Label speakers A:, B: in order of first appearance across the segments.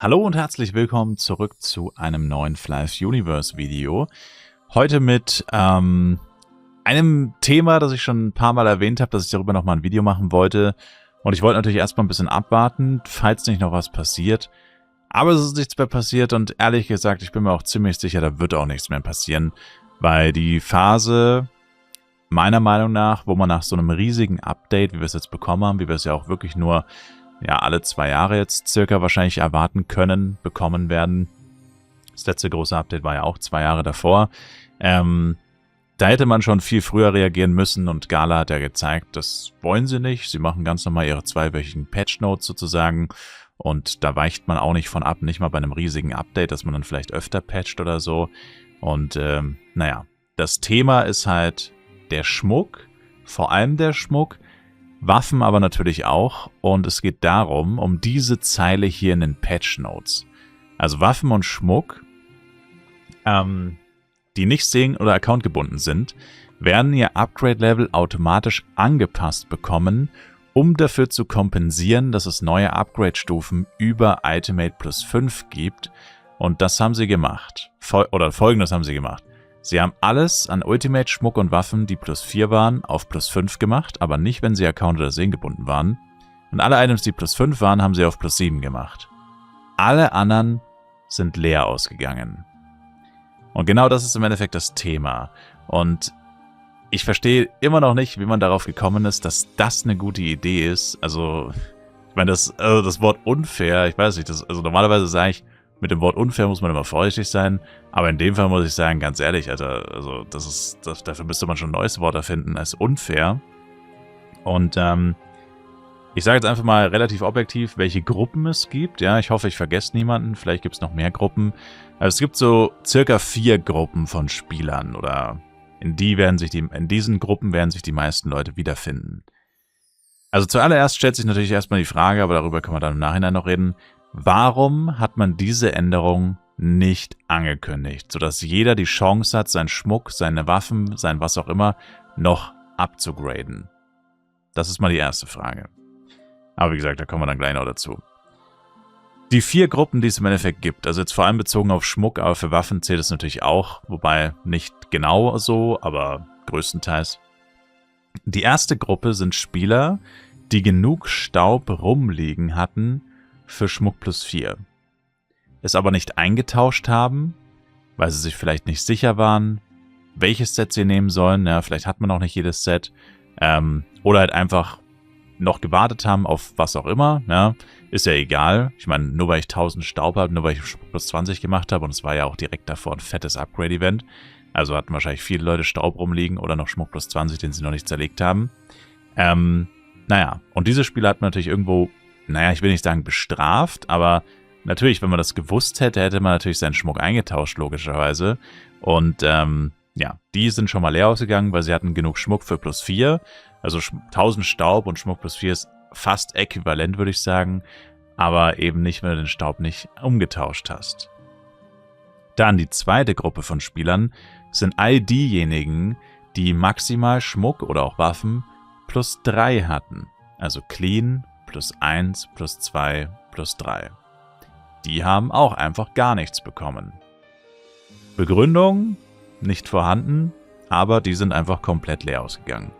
A: Hallo und herzlich willkommen zurück zu einem neuen Flies Universe Video. Heute mit einem Thema, das ich schon ein paar Mal erwähnt habe, dass ich darüber nochmal ein Video machen wollte. Und ich wollte natürlich erstmal ein bisschen abwarten, falls nicht noch was passiert. Aber es ist nichts mehr passiert und ehrlich gesagt, ich bin mir auch ziemlich sicher, da wird auch nichts mehr passieren. Weil die Phase, meiner Meinung nach, wo man nach so einem riesigen Update, wie wir es jetzt bekommen haben, wie wir es ja auch wirklich nur alle 2 Jahre jetzt circa wahrscheinlich erwarten können, bekommen werden. Das letzte große Update war ja auch 2 Jahre davor. Da hätte man schon viel früher reagieren müssen und Gala hat ja gezeigt, das wollen sie nicht. Sie machen ganz normal ihre 2-wöchigen Patch-Notes sozusagen und da weicht man auch nicht von ab, nicht mal bei einem riesigen Update, dass man dann vielleicht öfter patcht oder so. Und naja, das Thema ist halt der Schmuck, vor allem der Schmuck, Waffen aber natürlich auch und es geht darum, um diese Zeile hier in den Patch Notes. Also Waffen und Schmuck, die nicht Szenen- oder Account-gebunden sind, werden ihr Upgrade-Level automatisch angepasst bekommen, um dafür zu kompensieren, dass es neue Upgrade-Stufen über Itemate plus 5 gibt. Und das haben sie gemacht. Folgendes haben sie gemacht. Sie haben alles an Ultimate, Schmuck und Waffen, die plus 4 waren, auf plus 5 gemacht, aber nicht, wenn sie Account oder Seen gebunden waren. Und alle Items, die plus 5 waren, haben sie auf plus 7 gemacht. Alle anderen sind leer ausgegangen. Und genau das ist im Endeffekt das Thema. Und ich verstehe immer noch nicht, wie man darauf gekommen ist, dass das eine gute Idee ist. Also, ich meine, das Wort unfair, ich weiß nicht, also normalerweise sage ich, mit dem Wort unfair muss man immer vorsichtig sein, aber in dem Fall muss ich sagen, ganz ehrlich, Alter, also dafür müsste man schon ein neues Wort erfinden als unfair. Und ich sage jetzt einfach mal relativ objektiv, welche Gruppen es gibt. Ja, ich hoffe, ich vergesse niemanden, vielleicht gibt es noch mehr Gruppen. Also es gibt so circa 4 Gruppen von Spielern oder in diesen Gruppen werden sich die meisten Leute wiederfinden. Also zuallererst stellt sich natürlich erstmal die Frage, aber darüber können wir dann im Nachhinein noch reden. Warum hat man diese Änderung nicht angekündigt, sodass jeder die Chance hat, seinen Schmuck, seine Waffen, sein was auch immer, noch abzugraden? Das ist mal die erste Frage. Aber wie gesagt, da kommen wir dann gleich noch dazu. Die 4 Gruppen, die es im Endeffekt gibt, also jetzt vor allem bezogen auf Schmuck, aber für Waffen zählt es natürlich auch, wobei nicht genau so, aber größtenteils. Die erste Gruppe sind Spieler, die genug Staub rumliegen hatten, für Schmuck plus 4. Es aber nicht eingetauscht haben, weil sie sich vielleicht nicht sicher waren, welches Set sie nehmen sollen. Ja, vielleicht hat man noch nicht jedes Set. Oder halt einfach noch gewartet haben auf was auch immer. Ja, ist ja egal. Ich meine, nur weil ich 1000 Staub habe, nur weil ich Schmuck plus 20 gemacht habe und es war ja auch direkt davor ein fettes Upgrade-Event. Also hatten wahrscheinlich viele Leute Staub rumliegen oder noch Schmuck plus 20, den sie noch nicht zerlegt haben. Naja, und diese Spiele hat man natürlich irgendwo, naja, ich will nicht sagen bestraft, aber natürlich, wenn man das gewusst hätte, hätte man natürlich seinen Schmuck eingetauscht, logischerweise. Und ja, die sind schon mal leer ausgegangen, weil sie hatten genug Schmuck für plus 4. Also 1000 Staub und Schmuck plus 4 ist fast äquivalent, würde ich sagen. Aber eben nicht, wenn du den Staub nicht umgetauscht hast. Dann die zweite Gruppe von Spielern sind all diejenigen, die maximal Schmuck oder auch Waffen plus 3 hatten. Also clean, plus 1, plus 2, plus 3. Die haben auch einfach gar nichts bekommen. Begründung? Nicht vorhanden, aber die sind einfach komplett leer ausgegangen.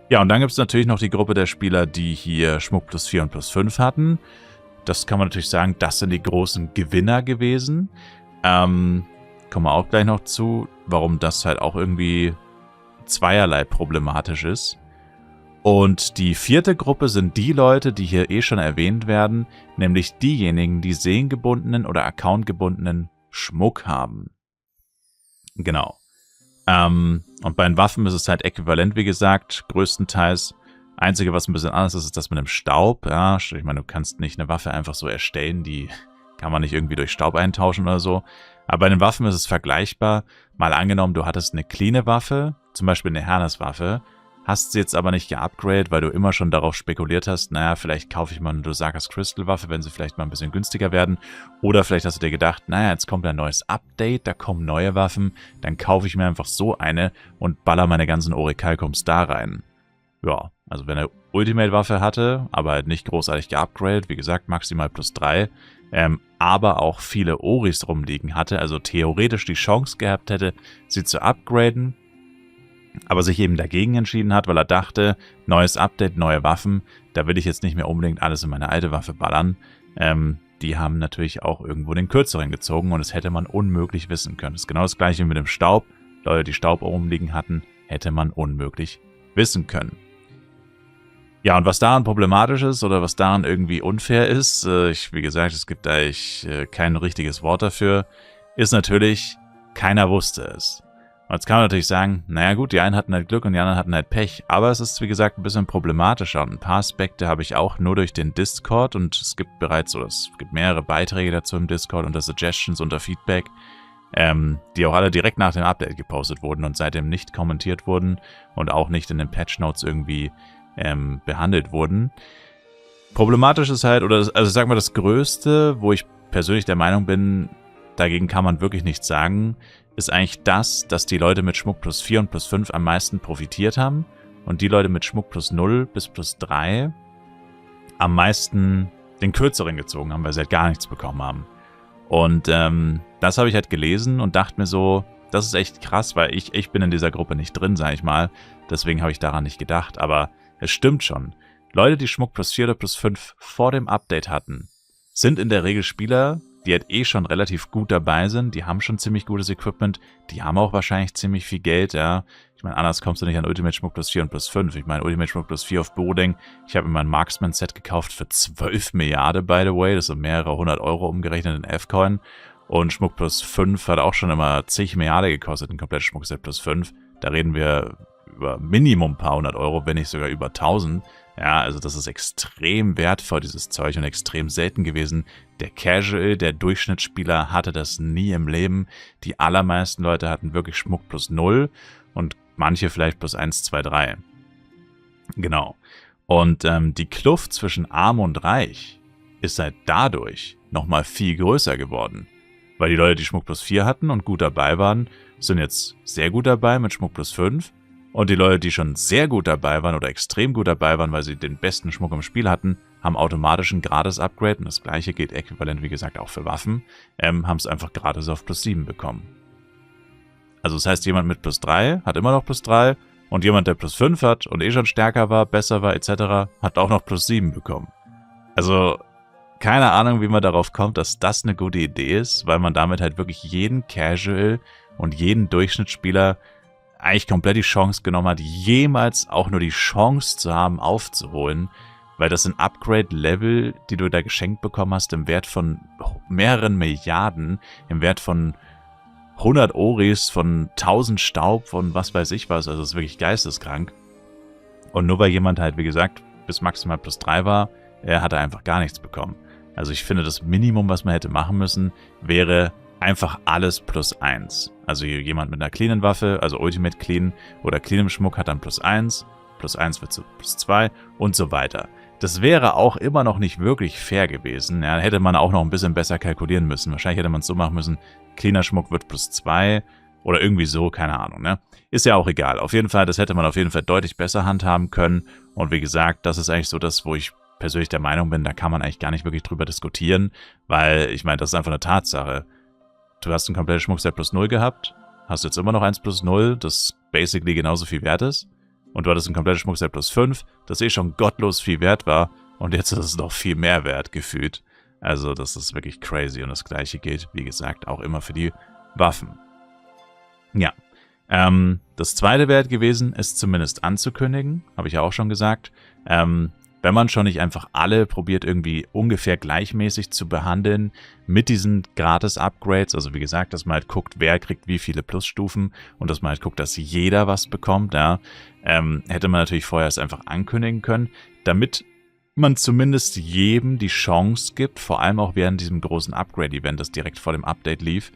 A: Ja, und dann gibt es natürlich noch die Gruppe der Spieler, die hier Schmuck plus 4 und plus 5 hatten. Das kann man natürlich sagen, das sind die großen Gewinner gewesen. Kommen wir auch gleich noch zu, warum das halt auch irgendwie zweierlei problematisch ist. Und die 4. Gruppe sind die Leute, die hier schon erwähnt werden, nämlich diejenigen, die sehengebundenen oder accountgebundenen Schmuck haben. Genau. Und bei den Waffen ist es halt äquivalent, wie gesagt, größtenteils. Einzige, was ein bisschen anders ist, ist das mit dem Staub. Ja, ich meine, du kannst nicht eine Waffe einfach so erstellen, die kann man nicht irgendwie durch Staub eintauschen oder so. Aber bei den Waffen ist es vergleichbar. Mal angenommen, du hattest eine cleane Waffe, zum Beispiel eine Hernes-Waffe, hast sie jetzt aber nicht geupgradet, weil du immer schon darauf spekuliert hast, naja, vielleicht kaufe ich mal eine Dosakas Crystal Waffe, wenn sie vielleicht mal ein bisschen günstiger werden. Oder vielleicht hast du dir gedacht, naja, jetzt kommt ein neues Update, da kommen neue Waffen, dann kaufe ich mir einfach so eine und baller meine ganzen Orikalkums da rein. ja, also wenn er Ultimate-Waffe hatte, aber halt nicht großartig geupgradet, wie gesagt, maximal +3, aber auch viele Oris rumliegen hatte, also theoretisch die Chance gehabt hätte, sie zu upgraden, aber sich eben dagegen entschieden hat, weil er dachte, neues Update, neue Waffen, da will ich jetzt nicht mehr unbedingt alles in meine alte Waffe ballern. Die haben natürlich auch irgendwo den kürzeren gezogen und das hätte man unmöglich wissen können. Das ist genau das gleiche mit dem Staub. Leute, die Staub rumliegen hatten, hätte man unmöglich wissen können. Ja, und was daran problematisch ist oder was daran irgendwie unfair ist, wie gesagt, es gibt eigentlich kein richtiges Wort dafür, ist natürlich, keiner wusste es. Und jetzt kann man natürlich sagen, naja gut, die einen hatten halt Glück und die anderen hatten halt Pech. Aber es ist, wie gesagt, ein bisschen problematischer. Und ein paar Aspekte habe ich auch nur durch den Discord. Und es gibt mehrere Beiträge dazu im Discord unter Suggestions, unter Feedback, die auch alle direkt nach dem Update gepostet wurden und seitdem nicht kommentiert wurden und auch nicht in den Patch Notes irgendwie behandelt wurden. Problematisch ist halt, also sag mal, das Größte, wo ich persönlich der Meinung bin, dagegen kann man wirklich nichts sagen, ist eigentlich das, dass die Leute mit Schmuck +4 und +5 am meisten profitiert haben und die Leute mit Schmuck +0 bis +3 am meisten den kürzeren gezogen haben, weil sie halt gar nichts bekommen haben. Und das habe ich halt gelesen und dachte mir so, das ist echt krass, weil ich bin in dieser Gruppe nicht drin, sage ich mal. Deswegen habe ich daran nicht gedacht, aber es stimmt schon. Leute, die Schmuck +4 oder +5 vor dem Update hatten, sind in der Regel Spieler, die halt schon relativ gut dabei sind, die haben schon ziemlich gutes Equipment, die haben auch wahrscheinlich ziemlich viel Geld, ja. Ich meine, anders kommst du nicht an Ultimate Schmuck +4 und +5. Ich meine, Ultimate Schmuck +4 auf Boding, ich habe mir mein Marksman-Set gekauft für 12 Milliarden, by the way, das sind mehrere 100 Euro umgerechnet in F-Coin. Und Schmuck +5 hat auch schon immer zig Milliarden gekostet, ein komplettes Schmuckset +5. Da reden wir über Minimum ein paar 100 Euro, wenn nicht sogar über 1000. Ja, also das ist extrem wertvoll, dieses Zeug, und extrem selten gewesen. Der Casual, der Durchschnittsspieler hatte das nie im Leben. Die allermeisten Leute hatten wirklich Schmuck +0 und manche vielleicht +1, 2, 3. Genau. Und die Kluft zwischen Arm und Reich ist halt dadurch nochmal viel größer geworden. Weil die Leute, die Schmuck +4 hatten und gut dabei waren, sind jetzt sehr gut dabei mit Schmuck +5. Und die Leute, die schon sehr gut dabei waren oder extrem gut dabei waren, weil sie den besten Schmuck im Spiel hatten, haben automatisch ein Gratis-Upgrade. Und das gleiche gilt äquivalent, wie gesagt, auch für Waffen. Haben es einfach gratis auf +7 bekommen. Also das heißt, jemand mit +3 hat immer noch +3. Und jemand, der +5 hat und schon stärker war, besser war, etc., hat auch noch +7 bekommen. Also keine Ahnung, wie man darauf kommt, dass das eine gute Idee ist, weil man damit halt wirklich jeden Casual und jeden Durchschnittsspieler eigentlich komplett die Chance genommen hat, jemals auch nur die Chance zu haben, aufzuholen, weil das sind Upgrade-Level, die du da geschenkt bekommen hast, im Wert von mehreren Milliarden, im Wert von 100 Oris, von 1000 Staub, von was weiß ich was, also das ist wirklich geisteskrank. Und nur weil jemand halt, wie gesagt, bis maximal +3 war, hat er einfach gar nichts bekommen. Also ich finde, das Minimum, was man hätte machen müssen, wäre einfach alles +1. Also jemand mit einer cleanen Waffe, also Ultimate Clean oder cleanem Schmuck hat dann +1, +1 wird zu +2 und so weiter. Das wäre auch immer noch nicht wirklich fair gewesen. Ja, hätte man auch noch ein bisschen besser kalkulieren müssen. Wahrscheinlich hätte man es so machen müssen, cleaner Schmuck wird +2 oder irgendwie so, keine Ahnung. Ne? Ist ja auch egal. Auf jeden Fall, das hätte man auf jeden Fall deutlich besser handhaben können. Und wie gesagt, das ist eigentlich so das, wo ich persönlich der Meinung bin, da kann man eigentlich gar nicht wirklich drüber diskutieren, weil ich meine, das ist einfach eine Tatsache. Du hast ein komplettes Schmuckset +0 gehabt, hast jetzt immer noch eins +0, das basically genauso viel wert ist. Und du hattest ein komplettes Schmuckset +5, das schon gottlos viel wert war. Und jetzt ist es noch viel mehr wert gefühlt. Also das ist wirklich crazy. Und das gleiche gilt, wie gesagt, auch immer für die Waffen. Ja. Das zweite wäre gewesen, ist zumindest anzukündigen. Habe ich ja auch schon gesagt. Wenn man schon nicht einfach alle probiert, irgendwie ungefähr gleichmäßig zu behandeln mit diesen Gratis-Upgrades, also wie gesagt, dass man halt guckt, wer kriegt wie viele Plusstufen und dass man halt guckt, dass jeder was bekommt, ja, hätte man natürlich vorher es einfach ankündigen können, damit man zumindest jedem die Chance gibt, vor allem auch während diesem großen Upgrade-Event, das direkt vor dem Update lief,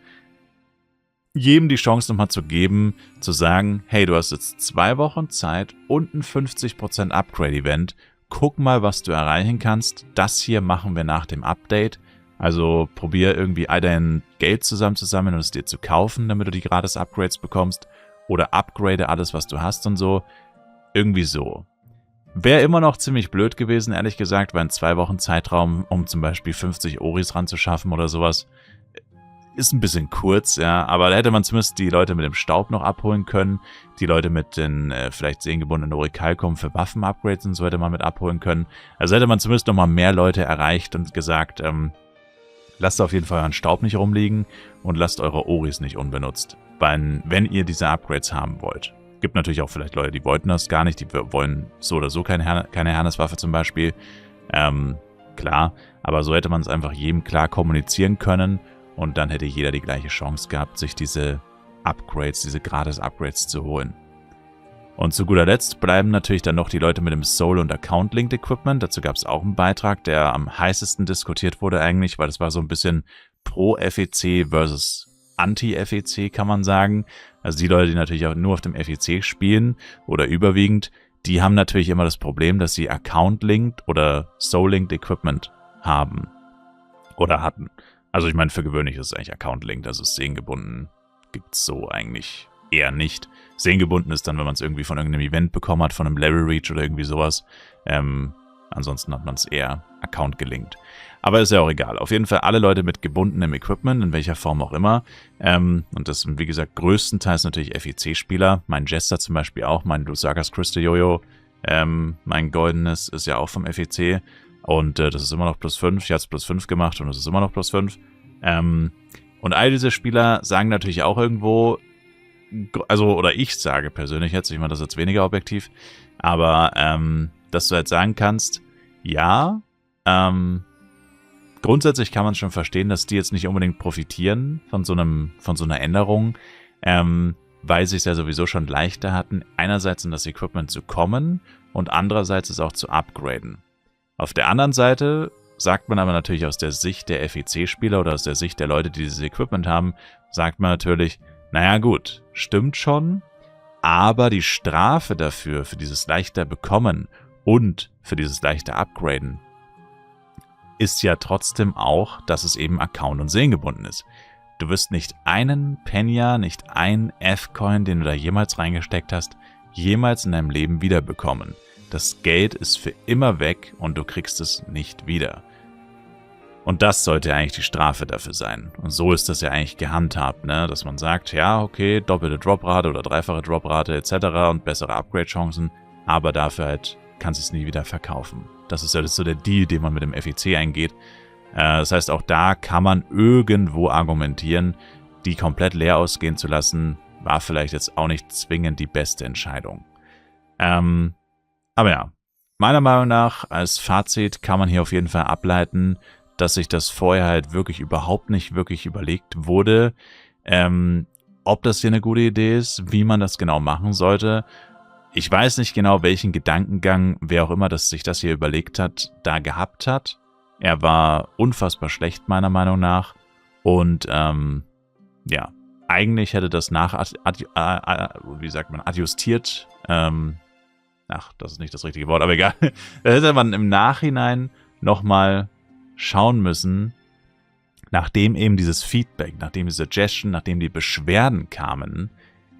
A: jedem die Chance nochmal zu geben, zu sagen, hey, du hast jetzt 2 Wochen Zeit und ein 50% Upgrade-Event, guck mal, was du erreichen kannst. Das hier machen wir nach dem Update. Also probier irgendwie all dein Geld zusammenzusammeln und es dir zu kaufen, damit du die gratis Upgrades bekommst. Oder upgrade alles, was du hast und so. Irgendwie so. Wäre immer noch ziemlich blöd gewesen, ehrlich gesagt, weil in 2 Wochen Zeitraum, um zum Beispiel 50 Oris ranzuschaffen oder sowas, ist ein bisschen kurz, ja, aber da hätte man zumindest die Leute mit dem Staub noch abholen können, die Leute mit den vielleicht sehengebundenen Orikalkum für Waffen-Upgrades und so hätte man mit abholen können. Also hätte man zumindest noch mal mehr Leute erreicht und gesagt, lasst auf jeden Fall euren Staub nicht rumliegen und lasst eure Oris nicht unbenutzt, wenn ihr diese Upgrades haben wollt. Gibt natürlich auch vielleicht Leute, die wollten das gar nicht, die wollen so oder so keine Herneswaffe zum Beispiel. Klar, aber so hätte man es einfach jedem klar kommunizieren können und dann hätte jeder die gleiche Chance gehabt, sich diese Upgrades, diese Gratis-Upgrades zu holen. Und zu guter Letzt bleiben natürlich dann noch die Leute mit dem Soul- und Account-Linked Equipment. Dazu gab es auch einen Beitrag, der am heißesten diskutiert wurde eigentlich, weil das war so ein bisschen Pro-FEC versus Anti-FEC, kann man sagen. Also die Leute, die natürlich auch nur auf dem FEC spielen oder überwiegend, die haben natürlich immer das Problem, dass sie Account-Linked oder Soul-Linked Equipment haben oder hatten. Also ich meine, für gewöhnlich ist es eigentlich Account-Linked, also sehengebunden gibt es so eigentlich eher nicht. Sehengebunden ist dann, wenn man es irgendwie von irgendeinem Event bekommen hat, von einem Level Reach oder irgendwie sowas. Ansonsten hat man es eher Account gelinkt. Aber ist ja auch egal. Auf jeden Fall alle Leute mit gebundenem Equipment, in welcher Form auch immer. Und das sind, wie gesagt, größtenteils natürlich FEC-Spieler. Mein Jester zum Beispiel auch, mein Lusagas Crystal Jojo, mein goldenes ist ja auch vom FEC. Und das ist immer noch +5. Ich habe es +5 gemacht und es ist immer noch +5. Und all diese Spieler sagen natürlich auch irgendwo, also, oder ich sage persönlich jetzt, ich meine, das ist jetzt weniger objektiv, aber dass du halt sagen kannst, ja, grundsätzlich kann man schon verstehen, dass die jetzt nicht unbedingt profitieren von so einer Änderung, weil sie es ja sowieso schon leichter hatten, einerseits in das Equipment zu kommen und andererseits es auch zu upgraden. Auf der anderen Seite sagt man aber natürlich aus der Sicht der FEC-Spieler oder aus der Sicht der Leute, die dieses Equipment haben, sagt man natürlich, naja gut, stimmt schon, aber die Strafe dafür, für dieses leichter Bekommen und für dieses leichter Upgraden, ist ja trotzdem auch, dass es eben Account- und sehengebunden ist. Du wirst nicht einen Penya, nicht einen F-Coin, den du da jemals reingesteckt hast, jemals in deinem Leben wiederbekommen. Das Geld ist für immer weg und du kriegst es nicht wieder. Und das sollte eigentlich die Strafe dafür sein. Und so ist das ja eigentlich gehandhabt, ne? Dass man sagt, ja, okay, doppelte Droprate oder dreifache Droprate etc. und bessere Upgrade-Chancen, aber dafür halt kannst du es nie wieder verkaufen. Das ist ja so der Deal, den man mit dem FEC eingeht. Das heißt, auch da kann man irgendwo argumentieren, die komplett leer ausgehen zu lassen, war vielleicht jetzt auch nicht zwingend die beste Entscheidung. Aber ja, meiner Meinung nach, als Fazit kann man hier auf jeden Fall ableiten, dass sich das vorher halt wirklich überhaupt nicht wirklich überlegt wurde, ob das hier eine gute Idee ist, wie man das genau machen sollte. Ich weiß nicht genau, welchen Gedankengang, wer auch immer sich das hier überlegt hat, da gehabt hat. Er war unfassbar schlecht, meiner Meinung nach. Und ja, eigentlich hätte das adjustiert. Ach, das ist nicht das richtige Wort, aber egal. Da hätte man im Nachhinein nochmal schauen müssen, nachdem eben dieses Feedback, nachdem die Suggestion, nachdem die Beschwerden kamen,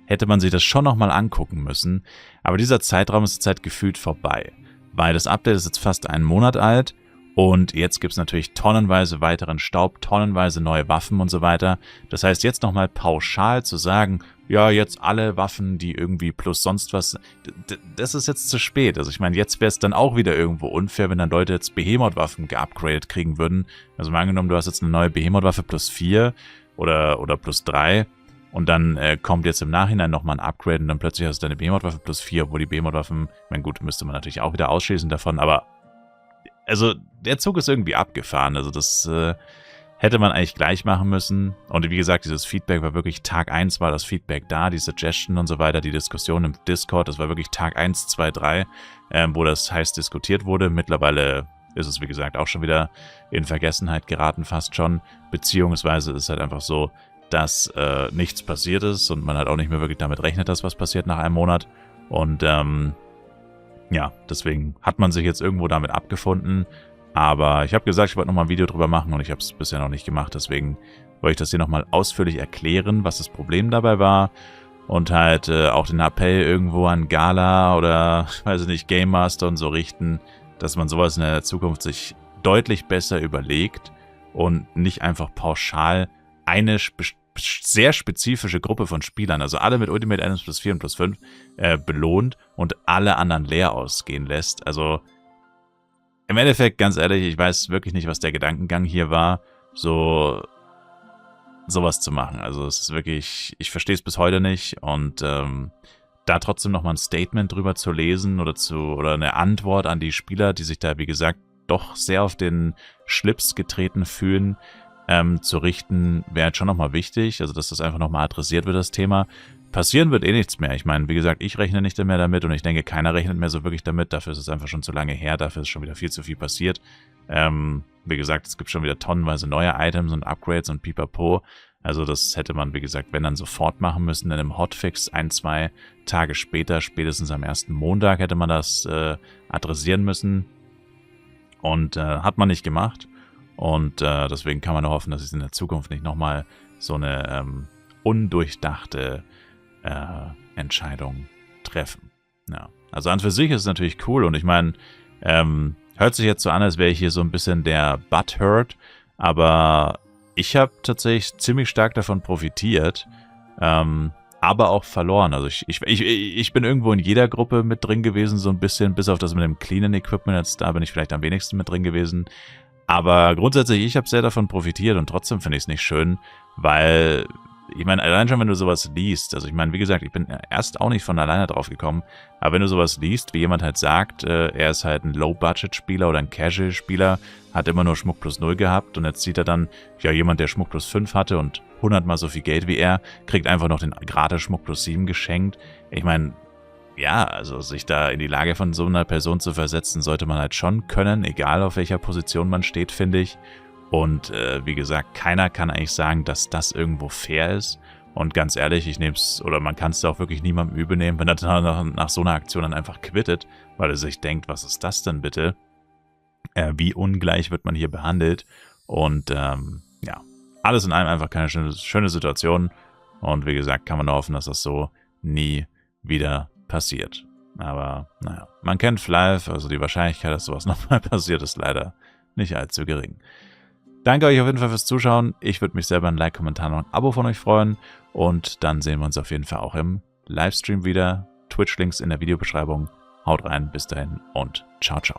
A: hätte man sich das schon nochmal angucken müssen. Aber dieser Zeitraum ist jetzt gefühlt vorbei, weil das Update ist jetzt fast einen Monat alt und jetzt gibt es natürlich tonnenweise weiteren Staub, tonnenweise neue Waffen und so weiter. Das heißt, jetzt nochmal pauschal zu sagen, ja, jetzt alle Waffen, die irgendwie plus sonst was, das ist jetzt zu spät. Also ich meine, jetzt wäre es dann auch wieder irgendwo unfair, wenn dann Leute jetzt Behemoth-Waffen geupgradet kriegen würden. Also mal angenommen, du hast jetzt eine neue Behemoth-Waffe +4 oder +3 und dann kommt jetzt im Nachhinein nochmal ein Upgrade und dann plötzlich hast du deine Behemoth-Waffe +4, obwohl die Behemoth-Waffen, ich meine, gut, müsste man natürlich auch wieder ausschließen davon, aber also der Zug ist irgendwie abgefahren. Also das hätte man eigentlich gleich machen müssen. Und wie gesagt, dieses Feedback war wirklich Tag 1 war das Feedback da, die Suggestion und so weiter, die Diskussion im Discord, das war wirklich Tag 1, 2, 3, wo das heiß diskutiert wurde. Mittlerweile ist es, wie gesagt, auch schon wieder in Vergessenheit geraten, fast schon. Beziehungsweise ist es halt einfach so, dass nichts passiert ist und man halt auch nicht mehr wirklich damit rechnet, dass was passiert nach einem Monat. Und ja, deswegen hat man sich jetzt irgendwo damit abgefunden. Aber ich habe gesagt, ich wollte nochmal ein Video drüber machen und ich habe es bisher noch nicht gemacht. Deswegen wollte ich das hier nochmal ausführlich erklären, was das Problem dabei war. und halt auch den Appell irgendwo an Gala oder, weiß ich nicht, Game Master und so richten, dass man sowas in der Zukunft sich deutlich besser überlegt und nicht einfach pauschal eine sehr spezifische Gruppe von Spielern, also alle mit Ultimate Items plus 4 und plus 5, belohnt und alle anderen leer ausgehen lässt. Also im Endeffekt, ganz ehrlich, ich weiß wirklich nicht, was der Gedankengang hier war, sowas zu machen. Also es ist wirklich, ich verstehe es bis heute nicht und da trotzdem nochmal ein Statement drüber zu lesen oder eine Antwort an die Spieler, die sich da, wie gesagt, doch sehr auf den Schlips getreten fühlen, zu richten, wäre jetzt schon nochmal wichtig. Also, dass das einfach nochmal adressiert wird, das Thema. Passieren wird eh nichts mehr. Ich meine, wie gesagt, ich rechne nicht mehr damit und ich denke, keiner rechnet mehr so wirklich damit. Dafür ist es einfach schon zu lange her. Dafür ist schon wieder viel zu viel passiert. Wie gesagt, es gibt schon wieder tonnenweise neue Items und Upgrades und pipapo. Also das hätte man, wie gesagt, wenn dann sofort machen müssen, in einem Hotfix 1-2 Tage später, spätestens am ersten Montag hätte man das adressieren müssen. Und hat man nicht gemacht. Und deswegen kann man nur hoffen, dass es in der Zukunft nicht nochmal so eine undurchdachte Entscheidung treffen. Ja. Also an für sich ist es natürlich cool und ich meine, hört sich jetzt so an, als wäre ich hier so ein bisschen der Butthurt, aber ich habe tatsächlich ziemlich stark davon profitiert, aber auch verloren. Also ich bin irgendwo in jeder Gruppe mit drin gewesen, so ein bisschen, bis auf das mit dem cleanen Equipment, jetzt da bin ich vielleicht am wenigsten mit drin gewesen. Aber grundsätzlich, ich habe sehr davon profitiert und trotzdem finde ich es nicht schön, weil, ich meine, allein schon, wenn du sowas liest, also ich meine, wie gesagt, ich bin erst auch nicht von alleine drauf gekommen, aber wenn du sowas liest, wie jemand halt sagt, er ist halt ein Low-Budget-Spieler oder ein Casual-Spieler, hat immer nur Schmuck plus 0 gehabt und jetzt sieht er dann, ja, jemand, der Schmuck plus 5 hatte und 100-mal so viel Geld wie er, kriegt einfach noch den gratis Schmuck plus 7 geschenkt. Ich meine, ja, also sich da in die Lage von so einer Person zu versetzen, sollte man halt schon können, egal auf welcher Position man steht, finde ich. Und wie gesagt, keiner kann eigentlich sagen, dass das irgendwo fair ist. Und ganz ehrlich, ich nehme es, oder man kann es auch wirklich niemandem übel nehmen, wenn er dann nach so einer Aktion dann einfach quittet, weil er sich denkt, was ist das denn bitte? Wie ungleich wird man hier behandelt? Und ja, alles in allem einfach keine schöne Situation. Und wie gesagt, kann man nur hoffen, dass das so nie wieder passiert. Aber naja, man kennt Flive, also die Wahrscheinlichkeit, dass sowas nochmal passiert, ist leider nicht allzu gering. Danke euch auf jeden Fall fürs Zuschauen. Ich würde mich selber ein Like, Kommentar und ein Abo von euch freuen. Und dann sehen wir uns auf jeden Fall auch im Livestream wieder. Twitch-Links in der Videobeschreibung. Haut rein, bis dahin und ciao, ciao.